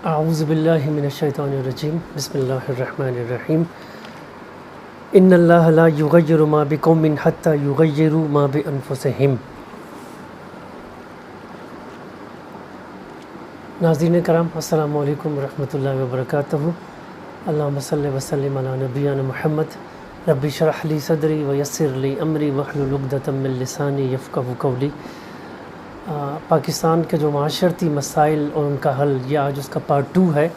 اعوذ باللہ من الشیطان الرجیم بسم اللہ الرحمن الرحیم ان اللہ لا یغیر ما بقوم حتی یغیروا ما بانفسہم۔ ناظرین کرام، السلام علیکم ورحمۃ اللہ وبرکاتہ۔ اللہم صلی وسلم علی نبینا محمد۔ رب اشرح لی صدری ویسر لی امری واحلل عقدۃ من لسانی یفقہوا قولی۔ پاکستان کے جو معاشرتی مسائل اور ان کا حل، یہ آج اس کا پارٹ 2 ہے۔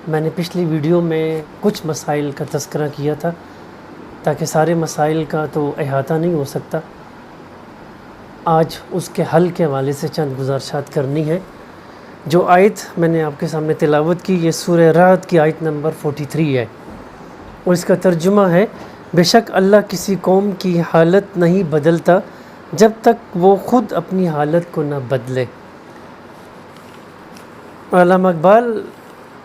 میں نے پچھلی ویڈیو میں کچھ مسائل کا تذکرہ کیا تھا، تاکہ سارے مسائل کا تو احاطہ نہیں ہو سکتا۔ آج اس کے حل کے حوالے سے چند گزارشات کرنی ہے۔ جو آیت میں نے آپ کے سامنے تلاوت کی، یہ سورہ رعد کی آیت نمبر 43 ہے، اور اس کا ترجمہ ہے: بے شک اللہ کسی قوم کی حالت نہیں بدلتا جب تک وہ خود اپنی حالت کو نہ بدلے۔ علامہ اقبال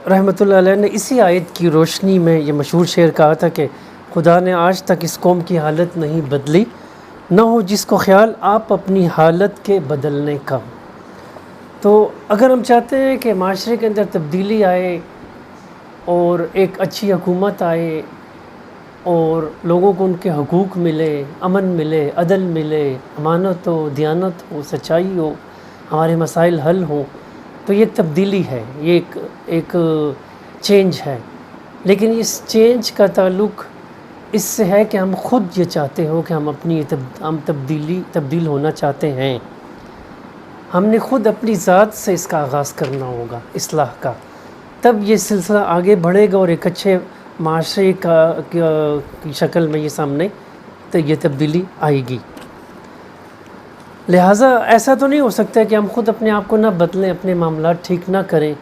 رحمۃ اللہ علیہ نے اسی آیت کی روشنی میں یہ مشہور شعر کہا تھا کہ خدا نے آج تک اس قوم کی حالت نہیں بدلی، نہ ہو جس کو خیال آپ اپنی حالت کے بدلنے کا۔ تو اگر ہم چاہتے ہیں کہ معاشرے کے اندر تبدیلی آئے اور ایک اچھی حکومت آئے اور لوگوں کو ان کے حقوق ملے، امن ملے، عدل ملے، امانت ہو، دیانت ہو، سچائی ہو، ہمارے مسائل حل ہوں، تو یہ ایک تبدیلی ہے، یہ ایک چینج ہے۔ لیکن اس چینج کا تعلق اس سے ہے کہ ہم خود یہ چاہتے ہو کہ ہم تبدیل ہونا چاہتے ہیں۔ ہم نے خود اپنی ذات سے اس کا آغاز کرنا ہوگا، اصلاح کا، تب یہ سلسلہ آگے بڑھے گا اور ایک اچھے معاشرے کی شکل میں یہ سامنے تو یہ تبدیلی آئے گی۔ لہٰذا ایسا تو نہیں ہو سکتا کہ ہم خود اپنے آپ کو نہ بدلیں، اپنے معاملات ٹھیک نہ کریں،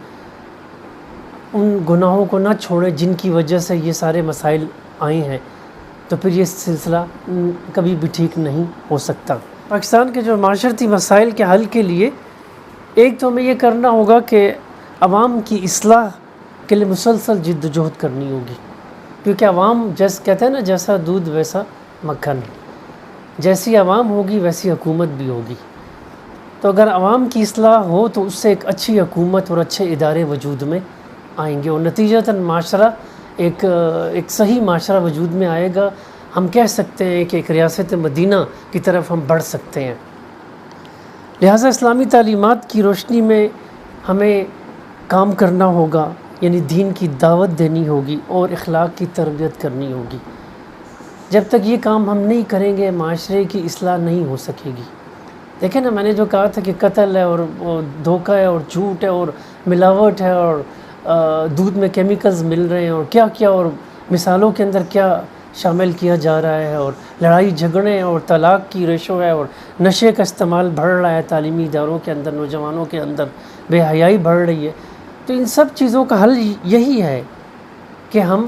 ان گناہوں کو نہ چھوڑیں جن کی وجہ سے یہ سارے مسائل آئے ہیں، تو پھر یہ سلسلہ کبھی بھی ٹھیک نہیں ہو سکتا۔ پاکستان کے جو معاشرتی مسائل کے حل کے لیے ایک تو ہمیں یہ کرنا ہوگا کہ عوام کی اصلاح کے لیے مسلسل جد و جہد کرنی ہوگی، کیونکہ عوام کہتے ہیں نا، جیسا دودھ ویسا مکھن، جیسی عوام ہوگی ویسی حکومت بھی ہوگی۔ تو اگر عوام کی اصلاح ہو تو اس سے ایک اچھی حکومت اور اچھے ادارے وجود میں آئیں گے، اور نتیجتاً معاشرہ ایک صحیح معاشرہ وجود میں آئے گا۔ ہم کہہ سکتے ہیں کہ ایک ریاست مدینہ کی طرف ہم بڑھ سکتے ہیں۔ لہٰذا اسلامی تعلیمات کی روشنی میں ہمیں کام کرنا ہوگا، یعنی دین کی دعوت دینی ہوگی اور اخلاق کی تربیت کرنی ہوگی۔ جب تک یہ کام ہم نہیں کریں گے، معاشرے کی اصلاح نہیں ہو سکے گی۔ دیکھیں نا، میں نے جو کہا تھا کہ قتل ہے اور دھوکہ ہے اور جھوٹ ہے اور ملاوٹ ہے اور دودھ میں کیمیکلز مل رہے ہیں اور کیا کیا، اور مثالوں کے اندر کیا شامل کیا جا رہا ہے، اور لڑائی جھگڑے اور طلاق کی ریشو ہے، اور نشے کا استعمال بڑھ رہا ہے تعلیمی اداروں کے اندر، نوجوانوں کے اندر بے حیائی بڑھ رہی ہے۔ تو ان سب چیزوں کا حل یہی ہے کہ ہم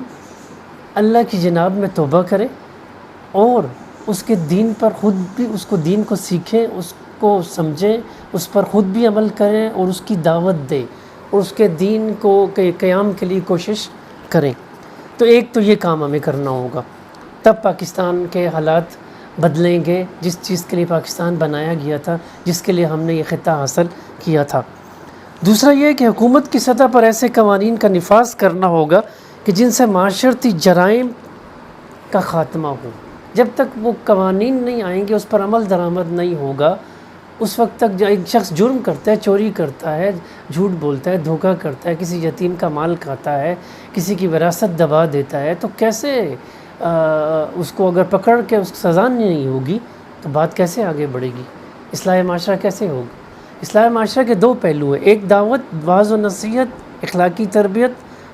اللہ کی جناب میں توبہ کریں اور اس کے دین پر خود بھی دین کو سیکھیں، اس کو سمجھیں، اس پر خود بھی عمل کریں اور اس کی دعوت دیں اور اس کے دین کو قیام کے لیے کوشش کریں۔ تو ایک تو یہ کام ہمیں کرنا ہوگا، تب پاکستان کے حالات بدلیں گے، جس چیز کے لیے پاکستان بنایا گیا تھا، جس کے لیے ہم نے یہ خطہ حاصل کیا تھا۔ دوسرا یہ ہے کہ حکومت کی سطح پر ایسے قوانین کا نفاذ کرنا ہوگا کہ جن سے معاشرتی جرائم کا خاتمہ ہو۔ جب تک وہ قوانین نہیں آئیں گے، اس پر عمل درآمد نہیں ہوگا، اس وقت تک جو ایک شخص جرم کرتا ہے، چوری کرتا ہے، جھوٹ بولتا ہے، دھوکہ کرتا ہے، کسی یتیم کا مال کھاتا ہے، کسی کی وراثت دبا دیتا ہے، تو کیسے اس کو اگر پکڑ کے اس کو سزا نہیں ہوگی تو بات کیسے آگے بڑھے گی؟ اصلاح معاشرہ کیسے ہوگی؟ اصلاح معاشرہ کے 2 پہلو ہیں، ایک دعوت، وعظ و نصیحت، اخلاقی تربیت،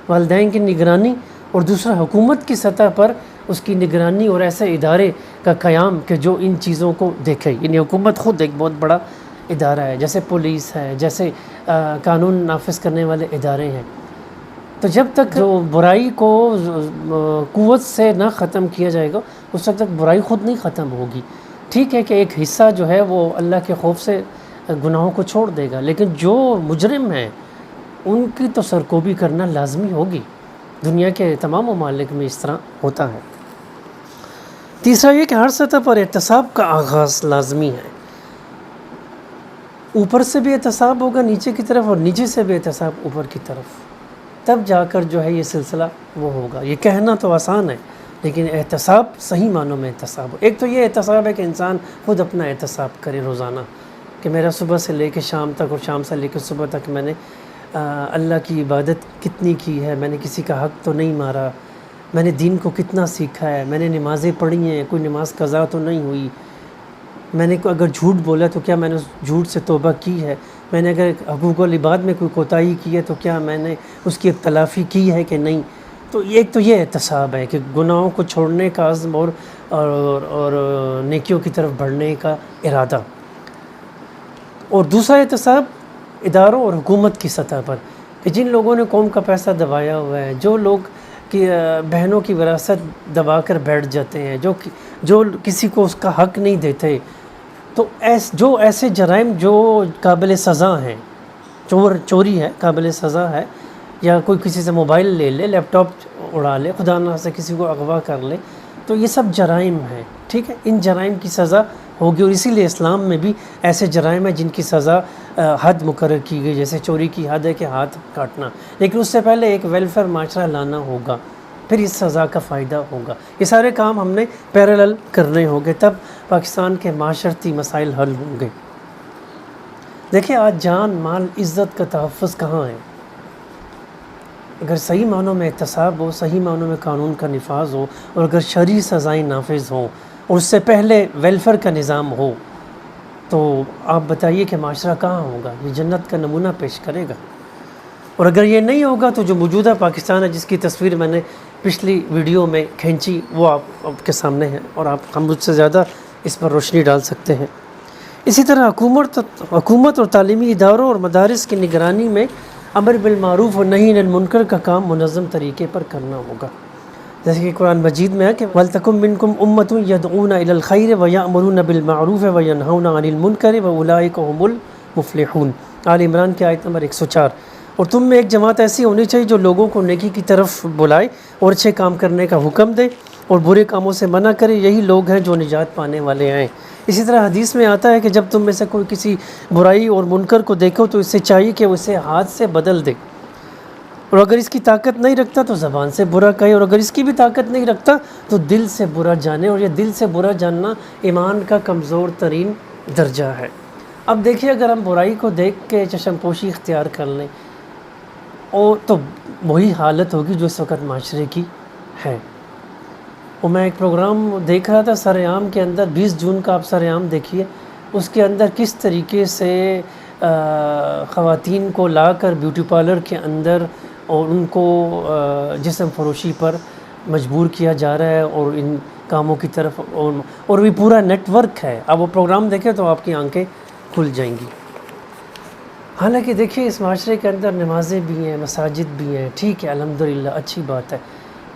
والدین کی نگرانی، اور دوسرا حکومت کی سطح پر اس کی نگرانی اور ایسے ادارے کا قیام کہ جو ان چیزوں کو دیکھے۔ یعنی حکومت خود ایک بہت بڑا ادارہ ہے، جیسے پولیس ہے، جیسے قانون نافذ کرنے والے ادارے ہیں۔ تو جب تک جو برائی کو قوت سے نہ ختم کیا جائے گا، اس وقت تک برائی خود نہیں ختم ہوگی۔ ٹھیک ہے کہ ایک حصہ جو ہے وہ اللہ کے خوف سے گناہوں کو چھوڑ دے گا، لیکن جو مجرم ہیں ان کی تو سرکوبی کرنا لازمی ہوگی۔ دنیا کے تمام ممالک میں اس طرح ہوتا ہے۔ تیسرا یہ کہ ہر سطح پر احتساب کا آغاز لازمی ہے۔ اوپر سے بھی احتساب ہوگا نیچے کی طرف، اور نیچے سے بھی احتساب اوپر کی طرف، تب جا کر جو ہے یہ سلسلہ وہ ہوگا۔ یہ کہنا تو آسان ہے، لیکن احتساب صحیح معنوں میں احتساب ہو۔ ایک تو یہ احتساب ہے کہ انسان خود اپنا احتساب کرے روزانہ، کہ میرا صبح سے لے کے شام تک اور شام سے لے کے صبح تک میں نے اللہ کی عبادت کتنی کی ہے، میں نے کسی کا حق تو نہیں مارا، میں نے دین کو کتنا سیکھا ہے، میں نے نمازیں پڑھی ہیں، کوئی نماز قضا تو نہیں ہوئی، میں نے اگر جھوٹ بولا تو کیا میں نے اس جھوٹ سے توبہ کی ہے، میں نے اگر حقوق العباد میں کوئی کوتاہی کی ہے تو کیا میں نے اس کی ایک تلافی کی ہے کہ نہیں۔ تو ایک تو یہ احتساب ہے کہ گناہوں کو چھوڑنے کا عزم اور نیکیوں کی طرف بڑھنے کا ارادہ۔ اور دوسرا احتساب اداروں اور حکومت کی سطح پر، کہ جن لوگوں نے قوم کا پیسہ دبایا ہوا ہے، جو لوگ کہ بہنوں کی وراثت دبا کر بیٹھ جاتے ہیں، جو کسی کو اس کا حق نہیں دیتے، تو جو ایسے جرائم جو قابل سزا ہیں، چوری ہے قابل سزا ہے، یا کوئی کسی سے موبائل لے لے، لیپ ٹاپ اڑا لے، خدا نہ سے کسی کو اغوا کر لے، تو یہ سب جرائم ہیں، ٹھیک ہے، ان جرائم کی سزا ہوگی۔ اور اسی لیے اسلام میں بھی ایسے جرائم ہیں جن کی سزا حد مقرر کی گئی، جیسے چوری کی حد ہے کہ ہاتھ کاٹنا، لیکن اس سے پہلے ایک ویلفیئر معاشرہ لانا ہوگا، پھر اس سزا کا فائدہ ہوگا۔ یہ سارے کام ہم نے پیرالل کرنے ہوں گے، تب پاکستان کے معاشرتی مسائل حل ہوں گے۔ دیکھیں آج جان مال عزت کا تحفظ کہاں ہے؟ اگر صحیح معنوں میں احتساب ہو، صحیح معنوں میں قانون کا نفاذ ہو، اور اگر شرعی سزائیں نافذ ہوں، اور اس سے پہلے ویلفیئر کا نظام ہو، تو آپ بتائیے کہ معاشرہ کہاں ہوگا؟ یہ جنت کا نمونہ پیش کرے گا۔ اور اگر یہ نہیں ہوگا تو جو موجودہ پاکستان ہے، جس کی تصویر میں نے پچھلی ویڈیو میں کھینچی، وہ آپ کے سامنے ہے، اور ہم مجھ سے زیادہ اس پر روشنی ڈال سکتے ہیں۔ اسی طرح حکومت اور تعلیمی اداروں اور مدارس کی نگرانی میں امر بالمعروف اور نہی عن المنکر کا کام منظم طریقے پر کرنا ہوگا، جیسے کہ قرآن مجید میں ہے کہ وَلْتَكُن مِّنكُمْ أُمَّةٌ يَدْعُونَ إِلَى الْخَيْرِ وَيَأْمُرُونَ بِالْمَعْرُوفِ وَيَنْهَوْنَ عَنِ الْمُنكَرِ وَأُولَٰئِكَ هُمُ الْمُفْلِحُونَ۔ آل عمران کی آیت نمبر 104۔ اور تم میں ایک جماعت ایسی ہونی چاہیے جو لوگوں کو نیکی کی طرف بلائے اور اچھے کام کرنے کا حکم دے اور برے کاموں سے منع کرے، یہی لوگ ہیں جو نجات پانے والے ہیں۔ اسی طرح حدیث میں آتا ہے کہ جب تم میں سے کوئی کسی برائی اور منکر کو دیکھو تو اس سے چاہیے کہ اسے ہاتھ سے بدل دے، اور اگر اس کی طاقت نہیں رکھتا تو زبان سے برا کہے، اور اگر اس کی بھی طاقت نہیں رکھتا تو دل سے برا جانے، اور یہ دل سے برا جاننا ایمان کا کمزور ترین درجہ ہے۔ اب دیکھیے اگر ہم برائی کو دیکھ کے چشم پوشی اختیار کر لیں، اور تو وہی حالت ہوگی جو اس وقت معاشرے کی ہے۔ اور میں ایک پروگرام دیکھ رہا تھا سرعام کے اندر، 20 جون کا آپ سرعام دیکھیے، اس کے اندر کس طریقے سے خواتین کو لا کر بیوٹی پارلر کے اندر اور ان کو جسم فروشی پر مجبور کیا جا رہا ہے، اور ان کاموں کی طرف اور بھی پورا نیٹ ورک ہے۔ اب وہ پروگرام دیکھیں تو آپ کی آنکھیں کھل جائیں گی۔ حالانکہ دیکھیے اس معاشرے کے اندر نمازیں بھی ہیں، مساجد بھی ہیں، ٹھیک ہے، الحمدللہ اچھی بات ہے،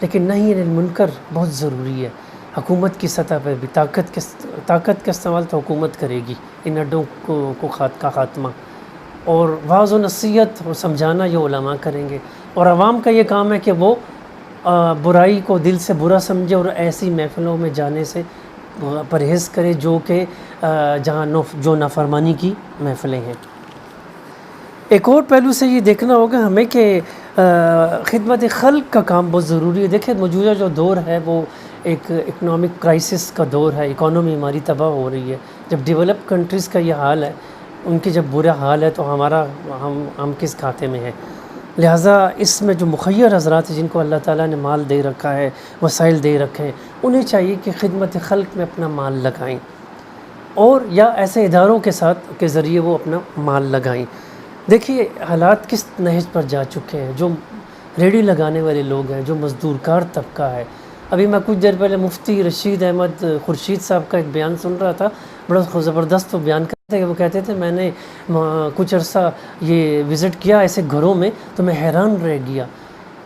لیکن نہی عن المنکر بہت ضروری ہے۔ حکومت کی سطح پر بھی طاقت کا استعمال تو حکومت کرے گی، ان اڈوں کا خاتمہ، اور واعظ و نصیحت اور سمجھانا یہ علماء کریں گے، اور عوام کا یہ کام ہے کہ وہ برائی کو دل سے برا سمجھے اور ایسی محفلوں میں جانے سے پرہیز کرے جو کہ جہاں جو نافرمانی کی محفلیں ہیں۔ ایک اور پہلو سے یہ دیکھنا ہوگا ہمیں کہ خدمت خلق کا کام بہت ضروری ہے۔ دیکھیں موجودہ جو دور ہے وہ ایک اکنامک کرائسس کا دور ہے، اکانومی ہماری تباہ ہو رہی ہے۔ جب ڈیولپ کنٹریز کا یہ حال ہے، ان کی جب برا حال ہے، تو ہم کس کھاتے میں ہیں؟ لہٰذا اس میں جو مخیر حضرات ہیں جن کو اللہ تعالیٰ نے مال دے رکھا ہے، وسائل دے رکھے ہیں، انہیں چاہیے کہ خدمت خلق میں اپنا مال لگائیں، اور یا ایسے اداروں کے ذریعے وہ اپنا مال لگائیں۔ دیکھیے حالات کس نہج پر جا چکے ہیں۔ جو ریڑھی لگانے والے لوگ ہیں، جو مزدور کار طبقہ ہے، ابھی میں کچھ دیر پہلے مفتی رشید احمد خورشید صاحب کا ایک بیان سن رہا تھا، بڑا زبردست وہ بیان کرتے تھے کہ وہ کہتے تھے میں نے کچھ عرصہ یہ وزٹ کیا ایسے گھروں میں، تو میں حیران رہ گیا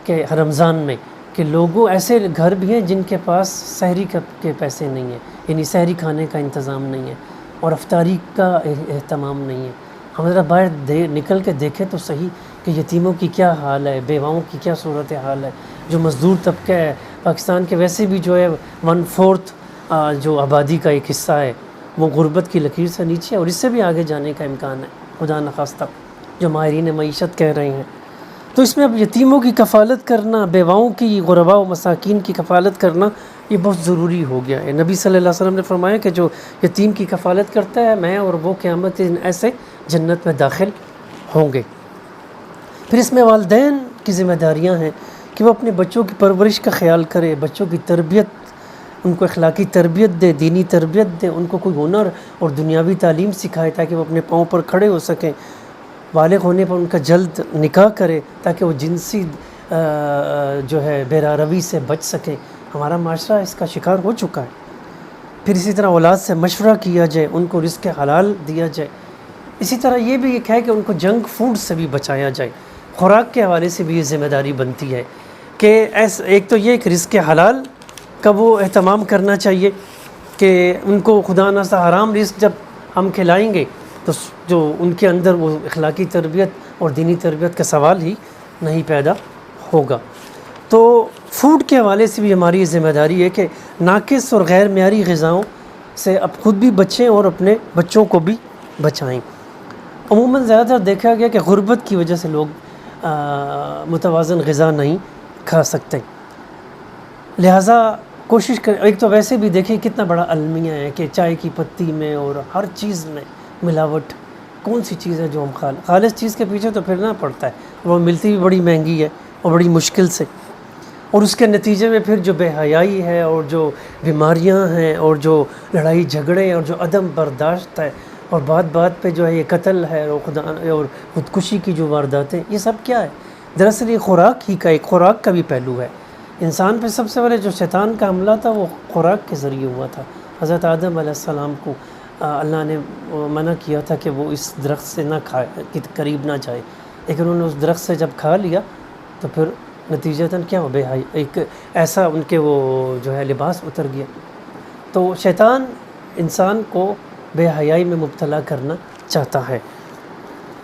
کہ رمضان میں کہ لوگوں ایسے گھر بھی ہیں جن کے پاس سحری کے پیسے نہیں ہیں، یعنی سحری کھانے کا انتظام نہیں ہے، اور افطاری کا اہتمام نہیں ہے۔ ہم ذرا باہر نکل کے دیکھیں تو صحیح کہ یتیموں کی کیا حال ہے، بیواؤں کی کیا صورت حال ہے۔ جو مزدور طبقہ ہے پاکستان کے، ویسے بھی جو ہے 1/4 جو آبادی کا ایک حصہ ہے وہ غربت کی لکیر سے نیچے ہے اور اس سے بھی آگے جانے کا امکان ہے خدا نخواستہ، جو ماہرین معیشت کہہ رہے ہیں۔ تو اس میں اب یتیموں کی کفالت کرنا، بیواؤں کی، غرباء و مساکین کی کفالت کرنا یہ بہت ضروری ہو گیا ہے۔ نبی صلی اللہ علیہ وسلم نے فرمایا کہ جو یتیم کی کفالت کرتا ہے، میں اور وہ قیامت کے دن ایسے جنت میں داخل ہوں گے۔ پھر اس میں والدین کی ذمہ داریاں ہیں کہ وہ اپنے بچوں کی پرورش کا خیال کرے، بچوں کی تربیت، ان کو اخلاقی تربیت دے، دینی تربیت دے، ان کو کوئی ہنر اور دنیاوی تعلیم سکھائے تاکہ وہ اپنے پاؤں پر کھڑے ہو سکیں۔ بالغ ہونے پر ان کا جلد نکاح کرے تاکہ وہ جنسی جو ہے بیراروی سے بچ سکیں۔ ہمارا معاشرہ اس کا شکار ہو چکا ہے۔ پھر اسی طرح اولاد سے مشورہ کیا جائے، ان کو رزق حلال دیا جائے۔ اسی طرح یہ بھی ایک ہے کہ ان کو جنک فوڈ سے بھی بچایا جائے، خوراک کے حوالے سے بھی یہ ذمہ داری بنتی ہے کہ ایک تو یہ کہ رزق حلال کا وہ اہتمام کرنا چاہیے کہ ان کو خدا نخواستہ حرام رزق جب ہم کھلائیں گے تو جو ان کے اندر وہ اخلاقی تربیت اور دینی تربیت کا سوال ہی نہیں پیدا ہوگا۔ تو فوڈ کے حوالے سے بھی ہماری یہ ذمہ داری ہے کہ ناقص اور غیر معیاری غذاؤں سے اب خود بھی بچیں اور اپنے بچوں کو بھی بچائیں۔ عموماً زیادہ تر دیکھا گیا کہ غربت کی وجہ سے لوگ متوازن غذا نہیں کھا سکتے، لہٰذا کوشش کریں۔ ایک تو ویسے بھی دیکھیں کتنا بڑا المیہ ہے کہ چائے کی پتی میں اور ہر چیز میں ملاوٹ۔ کون سی چیز ہے جو ہم خالص چیز کے پیچھے تو پھرنا پڑتا ہے، وہ ملتی بھی بڑی مہنگی ہے اور بڑی مشکل سے، اور اس کے نتیجے میں پھر جو بے حیائی ہے اور جو بیماریاں ہیں اور جو لڑائی جھگڑے اور جو عدم برداشت ہے اور بات بات پہ جو ہے یہ قتل ہے اور خودکشی کی جو وارداتیں، یہ سب کیا ہے؟ دراصل یہ خوراک ہی کا ایک خوراک کا بھی پہلو ہے۔ انسان پہ سب سے پہلے جو شیطان کا حملہ تھا وہ خوراک کے ذریعے ہوا تھا۔ حضرت آدم علیہ السلام کو اللہ نے منع کیا تھا کہ وہ اس درخت سے نہ کھائے، کہ قریب نہ جائے، لیکن انہوں نے اس درخت سے جب کھا لیا تو پھر نتیجتاً کیا ہو، بے حیائی، ایک ایسا ان کے وہ جو ہے لباس اتر گیا۔ تو شیطان انسان کو بے حیائی میں مبتلا کرنا چاہتا ہے۔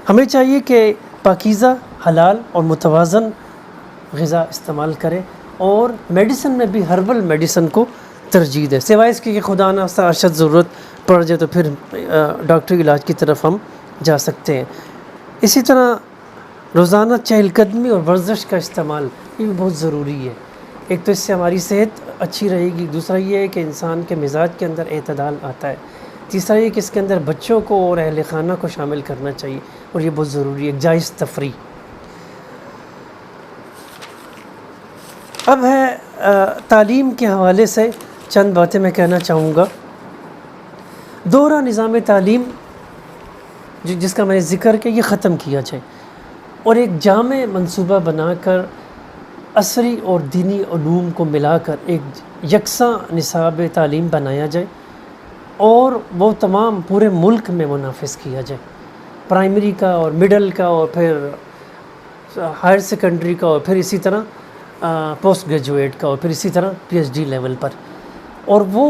ہمیں چاہیے کہ پاکیزہ، حلال اور متوازن غذا استعمال کرے اور میڈیسن میں بھی ہربل میڈیسن کو ترجیح دے، سوائے اس کی کہ خدا نخواستہ ارشد ضرورت پڑ جائے تو پھر ڈاکٹری علاج کی طرف ہم جا سکتے ہیں۔ اسی طرح روزانہ چہل قدمی اور ورزش کا استعمال یہ بھی بہت ضروری ہے۔ ایک تو اس سے ہماری صحت اچھی رہے گی، دوسرا یہ ہے کہ انسان کے مزاج کے اندر اعتدال آتا ہے، تیسرا یہ کہ اس کے اندر بچوں کو اور اہل خانہ کو شامل کرنا چاہیے اور یہ بہت ضروری ہے، ایک جائز تفریح۔ اب ہے تعلیم کے حوالے سے چند باتیں میں کہنا چاہوں گا۔ دورہ نظام تعلیم جس کا میں نے ذکر کیا، یہ ختم کیا جائے اور ایک جامع منصوبہ بنا کر عصری اور دینی علوم کو ملا کر ایک یکساں نصاب تعلیم بنایا جائے اور وہ تمام پورے ملک میں منافذ کیا جائے، پرائمری کا اور مڈل کا اور پھر ہائر سیکنڈری کا اور پھر اسی طرح پوسٹ گریجویٹ کا اور پھر اسی طرح پی ایچ ڈی لیول پر، اور وہ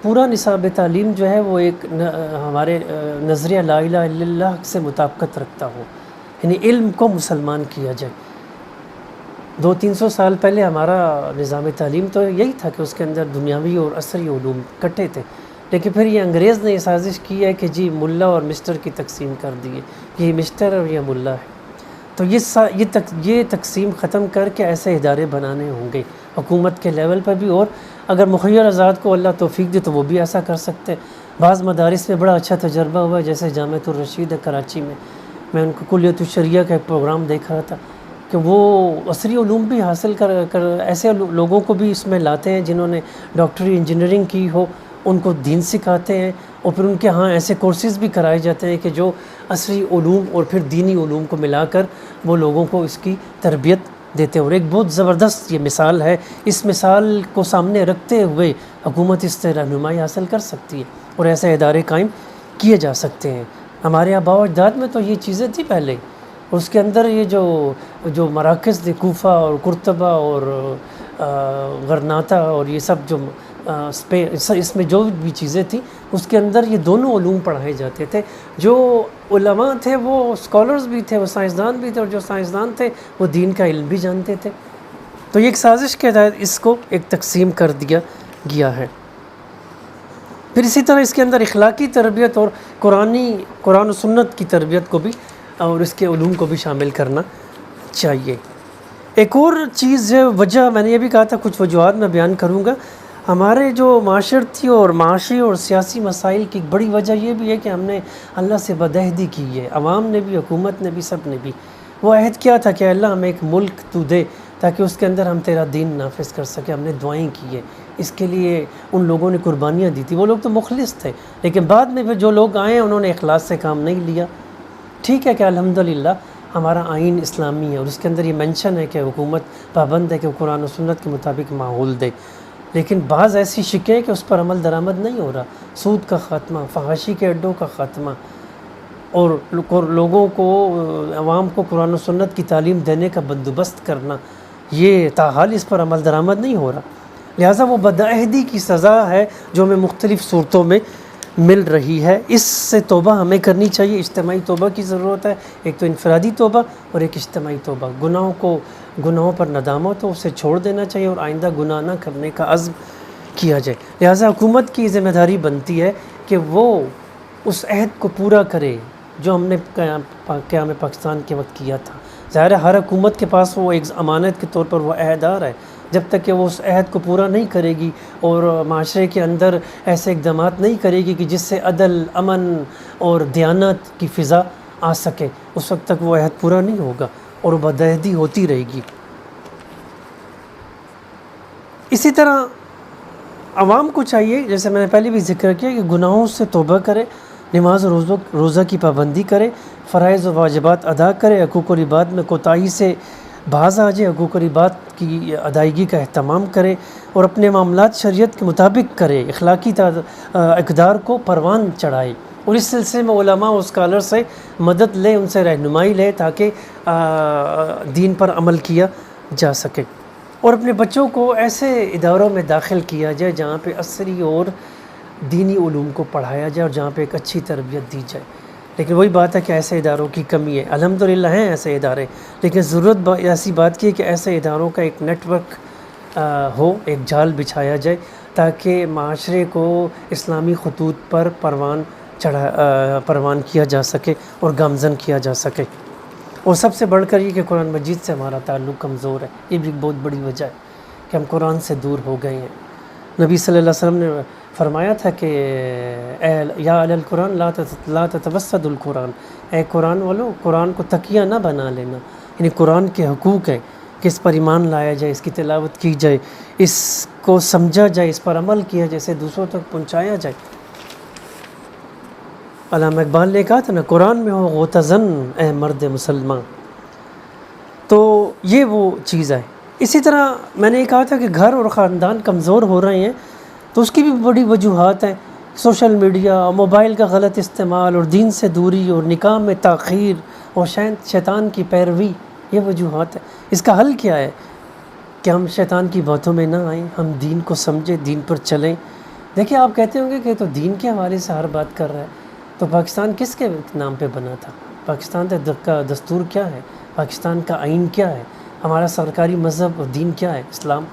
پورا نصاب تعلیم جو ہے وہ ایک ہمارے نظریہ لا الہ الا اللہ سے مطابقت رکھتا ہو، یعنی علم کو مسلمان کیا جائے۔ 200-300 سال پہلے ہمارا نظام تعلیم تو یہی تھا کہ اس کے اندر دنیاوی اور عصری علوم کٹے تھے، لیکن پھر یہ انگریز نے یہ سازش کی ہے کہ جی ملا اور مسٹر کی تقسیم کر دیے، یہ مسٹر اور یہ ملا ہے، تو یہ تقسیم ختم کر کے ایسے ادارے بنانے ہوں گے حکومت کے لیول پر بھی، اور اگر مخیر آزاد کو اللہ توفیق دے تو وہ بھی ایسا کر سکتے ہیں۔ بعض مدارس میں بڑا اچھا تجربہ ہوا ہے، جیسے جامعۃ الرشید ہے کراچی میں ان کو کلیۃ الشریعہ کا ایک پروگرام دیکھ رہا تھا کہ وہ عصری علوم بھی حاصل کر ایسے لوگوں کو بھی اس میں لاتے ہیں جنہوں نے ڈاکٹری انجینئرنگ کی ہو، ان کو دین سکھاتے ہیں اور پھر ان کے ہاں ایسے کورسز بھی کرائے جاتے ہیں کہ جو عصری علوم اور پھر دینی علوم کو ملا کر وہ لوگوں کو اس کی تربیت دیتے ہیں، اور ایک بہت زبردست یہ مثال ہے۔ اس مثال کو سامنے رکھتے ہوئے حکومت اس سے رہنمائی حاصل کر سکتی ہے اور ایسے ادارے قائم کیے جا سکتے ہیں۔ ہمارے آباء و اجداد میں تو یہ چیزیں تھیں پہلے، اس کے اندر یہ جو مراکز تھے کوفہ اور قرطبہ اور غرناطہ اور یہ سب جو اس میں جو بھی چیزیں تھیں اس کے اندر یہ دونوں علوم پڑھائے جاتے تھے۔ جو علماء تھے وہ اسکالرز بھی تھے، وہ سائنسدان بھی تھے، اور جو سائنسدان تھے وہ دین کا علم بھی جانتے تھے۔ تو یہ ایک سازش کے تحت اس کو ایک تقسیم کر دیا گیا ہے۔ پھر اسی طرح اس کے اندر اخلاقی تربیت اور قرآن و سنت کی تربیت کو بھی اور اس کے علوم کو بھی شامل کرنا چاہیے۔ ایک اور چیز وجہ میں نے یہ بھی کہا تھا، کچھ وجوہات میں بیان کروں گا۔ ہمارے جو معاشرتی اور معاشی اور سیاسی مسائل کی بڑی وجہ یہ بھی ہے کہ ہم نے اللہ سے بدعہدی کی ہے، عوام نے بھی، حکومت نے بھی، سب نے بھی۔ وہ عہد کیا تھا کہ اللہ ہمیں ایک ملک تو دے تاکہ اس کے اندر ہم تیرا دین نافذ کر سکیں، ہم نے دعائیں کی ہے، اس کے لیے ان لوگوں نے قربانیاں دی تھی۔ وہ لوگ تو مخلص تھے، لیکن بعد میں پھر جو لوگ آئے انہوں نے اخلاص سے کام نہیں لیا۔ ٹھیک ہے کہ الحمدللہ ہمارا آئین اسلامی ہے اور اس کے اندر یہ مینشن ہے کہ حکومت پابند ہے کہ وہ قرآن و سنت کے مطابق ماحول دے، لیکن بعض ایسی شکیں کہ اس پر عمل درآمد نہیں ہو رہا۔ سود کا خاتمہ، فحاشی کے اڈوں کا خاتمہ، اور لوگوں کو، عوام کو قرآن و سنت کی تعلیم دینے کا بندوبست کرنا، یہ تاحال اس پر عمل درآمد نہیں ہو رہا۔ لہٰذا وہ بدعہدی کی سزا ہے جو ہمیں مختلف صورتوں میں مل رہی ہے۔ اس سے توبہ ہمیں کرنی چاہیے، اجتماعی توبہ کی ضرورت ہے، ایک تو انفرادی توبہ اور ایک اجتماعی توبہ۔ گناہوں پر ندامت ہو، اسے چھوڑ دینا چاہیے اور آئندہ گناہ نہ کرنے کا عزم کیا جائے۔ لہٰذا حکومت کی ذمہ داری بنتی ہے کہ وہ اس عہد کو پورا کرے جو ہم نے قیام پاکستان کے وقت کیا تھا۔ ظاہر ہے ہر حکومت کے پاس وہ ایک امانت کے طور پر وہ عہد آ رہا ہے، جب تک کہ وہ اس عہد کو پورا نہیں کرے گی اور معاشرے کے اندر ایسے اقدامات نہیں کرے گی کہ جس سے عدل، امن اور دیانت کی فضا آ سکے، اس وقت تک وہ عہد پورا نہیں ہوگا اور وہ بدعہدی ہوتی رہے گی۔ اسی طرح عوام کو چاہیے، جیسے میں نے پہلے بھی ذکر کیا، کہ گناہوں سے توبہ کرے، نماز و روزہ کی پابندی کرے، فرائض و واجبات ادا کرے، حقوق و عبادات میں کوتاہی سے باز آ جائے، حقوق و عبادات کی ادائیگی کا اہتمام کرے اور اپنے معاملات شریعت کے مطابق کرے، اخلاقی اقدار کو پروان چڑھائے، اور اس سلسلے میں علماء و اسکالر سے مدد لے، ان سے رہنمائی لے تاکہ دین پر عمل کیا جا سکے، اور اپنے بچوں کو ایسے اداروں میں داخل کیا جائے جہاں پہ عصری اور دینی علوم کو پڑھایا جائے اور جہاں پہ ایک اچھی تربیت دی جائے۔ لیکن وہی بات ہے کہ ایسے اداروں کی کمی ہے، الحمدللہ ہیں ایسے ادارے، لیکن ضرورت ایسی بات کی ہے کہ ایسے اداروں کا ایک نیٹ ورک ہو، ایک جال بچھایا جائے تاکہ معاشرے کو اسلامی خطوط پر پروان کیا جا سکے اور گامزن کیا جا سکے۔ اور سب سے بڑھ کر یہ کہ قرآن مجید سے ہمارا تعلق کمزور ہے، یہ بھی ایک بہت بڑی وجہ ہے کہ ہم قرآن سے دور ہو گئے ہیں۔ نبی صلی اللہ علیہ وسلم نے فرمایا تھا کہ یا اہل القرآن لا تتوسد القرآن، اے قرآن والو، قرآن کو تکیہ نہ بنا لینا، یعنی قرآن کے حقوق ہیں کہ اس پر ایمان لایا جائے، اس کی تلاوت کی جائے، اس کو سمجھا جائے، اس پر عمل کیا جائے، اسے دوسروں تک پہنچایا جائے۔ علامہ اقبال نے کہا تھا نا، قرآن میں ہو غوطہ اے مرد مسلمان، تو یہ وہ چیز ہے۔ اسی طرح میں نے یہ کہا تھا کہ گھر اور خاندان کمزور ہو رہے ہیں، تو اس کی بھی بڑی وجوہات ہیں، سوشل میڈیا، موبائل کا غلط استعمال اور دین سے دوری اور نکاح میں تاخیر اور شیطان کی پیروی، یہ وجوہات ہیں۔ اس کا حل کیا ہے کہ ہم شیطان کی باتوں میں نہ آئیں، ہم دین کو سمجھیں، دین پر چلیں۔ دیکھیں آپ کہتے ہوں گے کہ تو دین کے حوالے سے ہر بات کر رہا ہے، تو پاکستان کس کے نام پہ بنا تھا؟ پاکستان کا دستور کیا ہے؟ پاکستان کا آئین کیا ہے؟ ہمارا سرکاری مذہب اور دین کیا ہے؟ اسلام۔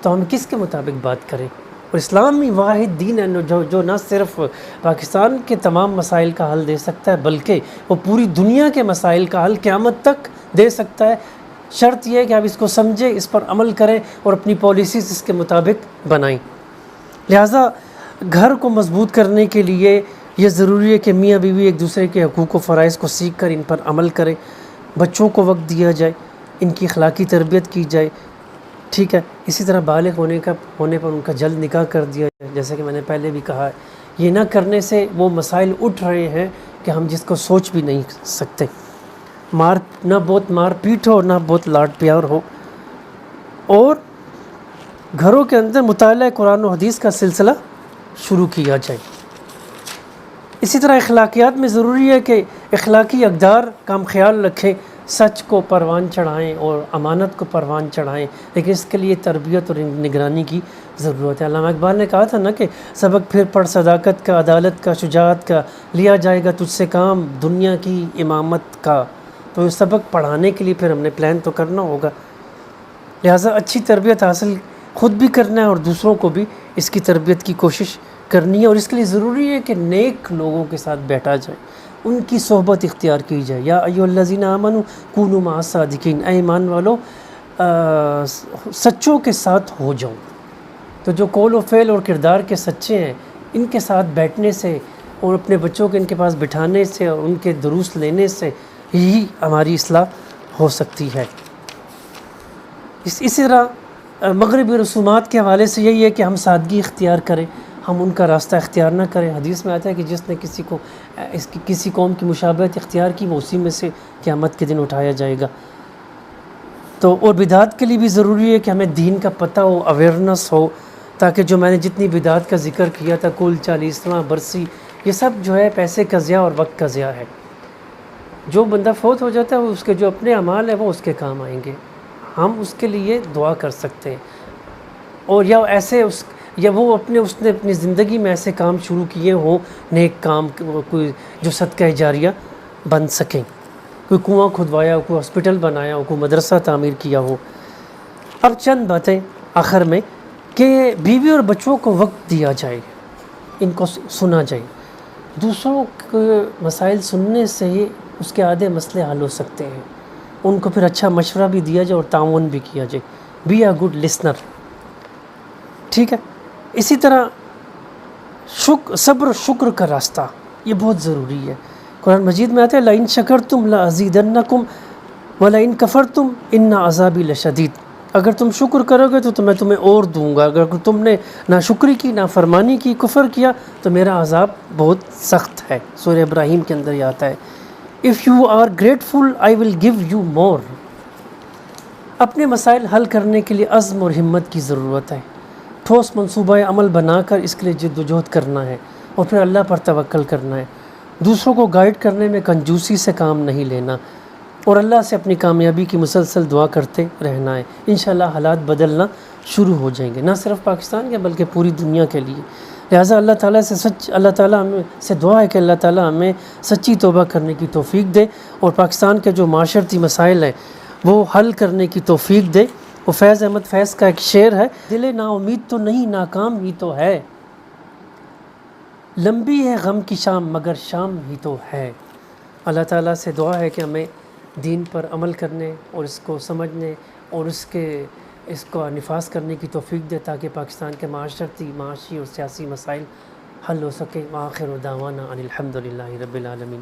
تو ہم کس کے مطابق بات کریں؟ اور اسلام ہی واحد دین ہے جو نہ صرف پاکستان کے تمام مسائل کا حل دے سکتا ہے، بلکہ وہ پوری دنیا کے مسائل کا حل قیامت تک دے سکتا ہے۔ شرط یہ ہے کہ آپ اس کو سمجھیں، اس پر عمل کریں اور اپنی پالیسیز اس کے مطابق بنائیں۔ لہٰذا گھر کو مضبوط کرنے کے لیے یہ ضروری ہے کہ میاں بیوی ایک دوسرے کے حقوق و فرائض کو سیکھ کر ان پر عمل کریں، بچوں کو وقت دیا جائے، ان کی اخلاقی تربیت کی جائے، ٹھیک ہے۔ اسی طرح بالغ ہونے پر ان کا جلد نکاح کر دیا جائے، جیسے کہ میں نے پہلے بھی کہا ہے۔ یہ نہ کرنے سے وہ مسائل اٹھ رہے ہیں کہ ہم جس کو سوچ بھی نہیں سکتے۔ نہ بہت مار پیٹ ہو، نہ بہت لاڈ پیار ہو، اور گھروں کے اندر مطالعہ قرآن و حدیث کا سلسلہ شروع کیا جائے۔ اسی طرح اخلاقیات میں ضروری ہے کہ اخلاقی اقدار کا ہم خیال رکھیں، سچ کو پروان چڑھائیں اور امانت کو پروان چڑھائیں، لیکن اس کے لیے تربیت اور نگرانی کی ضرورت ہے۔ علامہ اقبال نے کہا تھا نا کہ سبق پھر پڑھ صداقت کا، عدالت کا، شجاعت کا، لیا جائے گا تجھ سے کام دنیا کی امامت کا۔ تو یہ سبق پڑھانے کے لیے پھر ہم نے پلان تو کرنا ہوگا، لہٰذا اچھی تربیت حاصل خود بھی کرنا ہے اور دوسروں کو بھی اس کی تربیت کی کوشش کرنی ہے، اور اس کے لیے ضروری ہے کہ نیک لوگوں کے ساتھ بیٹھا جائے، ان کی صحبت اختیار کی جائے۔ یا ایھا الذین آمنوا کونوا مع الصادقین، اے ایمان والو سچوں کے ساتھ ہو جاؤ۔ تو جو قول و فعل اور کردار کے سچے ہیں، ان کے ساتھ بیٹھنے سے اور اپنے بچوں کو ان کے پاس بٹھانے سے اور ان کے دروس لینے سے ہی ہماری اصلاح ہو سکتی ہے۔ اسی طرح مغربی رسومات کے حوالے سے یہی ہے کہ ہم سادگی اختیار کریں، ہم ان کا راستہ اختیار نہ کریں۔ حدیث میں آتا ہے کہ جس نے کسی قوم کی مشابہت اختیار کی، وہ اسی میں سے قیامت کے دن اٹھایا جائے گا۔ تو اور بدعات کے لیے بھی ضروری ہے کہ ہمیں دین کا پتہ ہو، اویئرنس ہو، تاکہ جو میں نے جتنی بدعات کا ذکر کیا تھا، کل 40واں برسی، یہ سب جو ہے پیسے کا ضیاع اور وقت کا ضیاع ہے۔ جو بندہ فوت ہو جاتا ہے، اس کے جو اپنے اعمال ہیں وہ اس کے کام آئیں گے، ہم اس کے لیے دعا کر سکتے ہیں، اور یا اس نے اپنی زندگی میں ایسے کام شروع کیے ہوں، نیک کام، کوئی جو صدقہ جاریہ بن سکیں، کوئی کنواں کھدوایا ہو، کوئی ہاسپٹل بنایا ہو، کوئی مدرسہ تعمیر کیا ہو۔ اب چند باتیں آخر میں، کہ بیوی اور بچوں کو وقت دیا جائے، ان کو سنا جائے۔ دوسروں کے مسائل سننے سے ہی اس کے آدھے مسئلے حل ہو سکتے ہیں، ان کو پھر اچھا مشورہ بھی دیا جائے اور تعاون بھی کیا جائے۔ بی اے گڈ لسنر، ٹھیک ہے۔ اسی طرح صبر و شکر کا راستہ، یہ بہت ضروری ہے۔ قرآن مجید میں آتا ہے لَإِن شَكَرْتُمْ لَأَزِيدَنَّكُمْ وَلَإِن كَفَرْتُمْ إِنَّ عَذَابِي لَشَدِيدٌ۔ اگر تم شکر کرو گے تو میں تمہیں اور دوں گا، اگر تم نے ناشکری کی، نافرمانی کی، کفر کیا، تو میرا عذاب بہت سخت ہے۔ سورہ ابراہیم کے اندر یہ آتا ہے If you are grateful I will give you more۔ اپنے مسائل حل کرنے کے لیے عزم اور ہمت کی ضرورت ہے، ٹھوس منصوبہ عمل بنا کر اس کے لیے جد و جہد کرنا ہے، اور پھر اللہ پر توکل کرنا ہے۔ دوسروں کو گائیڈ کرنے میں کنجوسی سے کام نہیں لینا، اور اللہ سے اپنی کامیابی کی مسلسل دعا کرتے رہنا ہے۔ انشاءاللہ حالات بدلنا شروع ہو جائیں گے، نہ صرف پاکستان کے بلکہ پوری دنیا کے لیے۔ لہٰذا اللہ تعالیٰ ہمیں سے دعا ہے کہ اللہ تعالیٰ ہمیں سچی توبہ کرنے کی توفیق دے، اور پاکستان کے جو معاشرتی مسائل ہیں وہ حل کرنے کی توفیق دے۔ وہ فیض احمد فیض کا ایک شعر ہے، دل نا امید تو نہیں، ناکام ہی تو ہے، لمبی ہے غم کی شام مگر شام ہی تو ہے۔ اللہ تعالیٰ سے دعا ہے کہ ہمیں دین پر عمل کرنے اور اس کو سمجھنے اور اس کو نفاذ کرنے کی توفیق دے، تاکہ پاکستان کے معاشی اور سیاسی مسائل حل ہو سکیں۔ وآخر دعوانا ان الحمد للہ رب العالمین۔